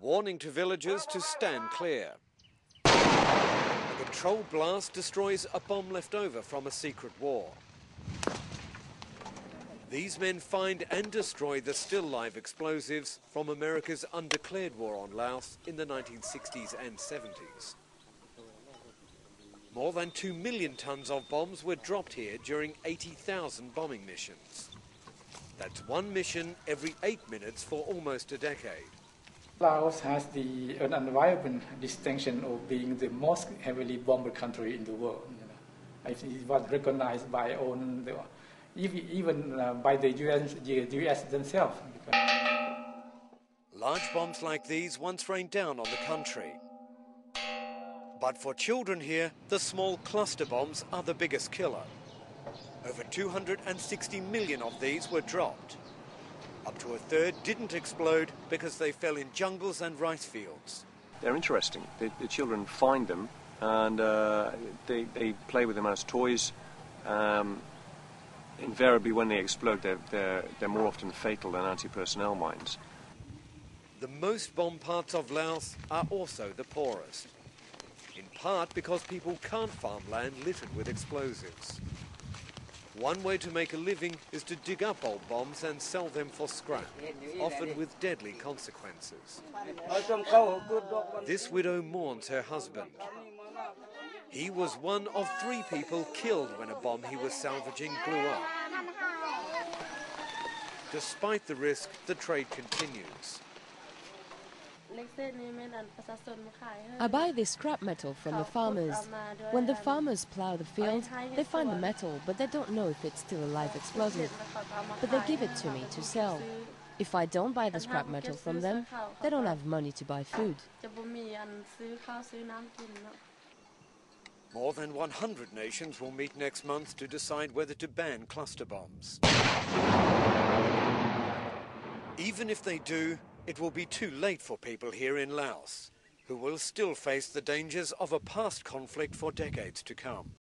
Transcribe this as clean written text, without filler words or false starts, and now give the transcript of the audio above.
warning to villagers to stand clear. A controlled blast destroys a bomb left over from a secret war. These men find and destroy the still live explosives from America's undeclared war on Laos in the 1960s and 70s. More than 2 million tons of bombs were dropped here during 80,000 bombing missions. That's one mission every 8 minutes for almost a decade. Laos has the unenviable distinction of being the most heavily bombed country in the world. I think it was recognized by even by the US themselves. Large bombs like these once rained down on the country. But for children here, the small cluster bombs are the biggest killer. Over 260 million of these were dropped. Up to a third didn't explode because they fell in jungles and rice fields. They're interesting. The children find them and they play with them as toys. Invariably, when they explode, they're more often fatal than anti-personnel mines. The most bombed parts of Laos are also the poorest, in part because people can't farm land littered with explosives. One way to make a living is to dig up old bombs and sell them for scrap, often with deadly consequences. This widow mourns her husband. He was one of 3 people killed when a bomb he was salvaging blew up. Despite the risk, the trade continues. I buy this scrap metal from the farmers. When the farmers plow the field, they find the metal, but they don't know if it's still a live explosive. But they give it to me to sell. If I don't buy the scrap metal from them, they don't have money to buy food. More than 100 nations will meet next month to decide whether to ban cluster bombs. Even if they do, it will be too late for people here in Laos, who will still face the dangers of a past conflict for decades to come.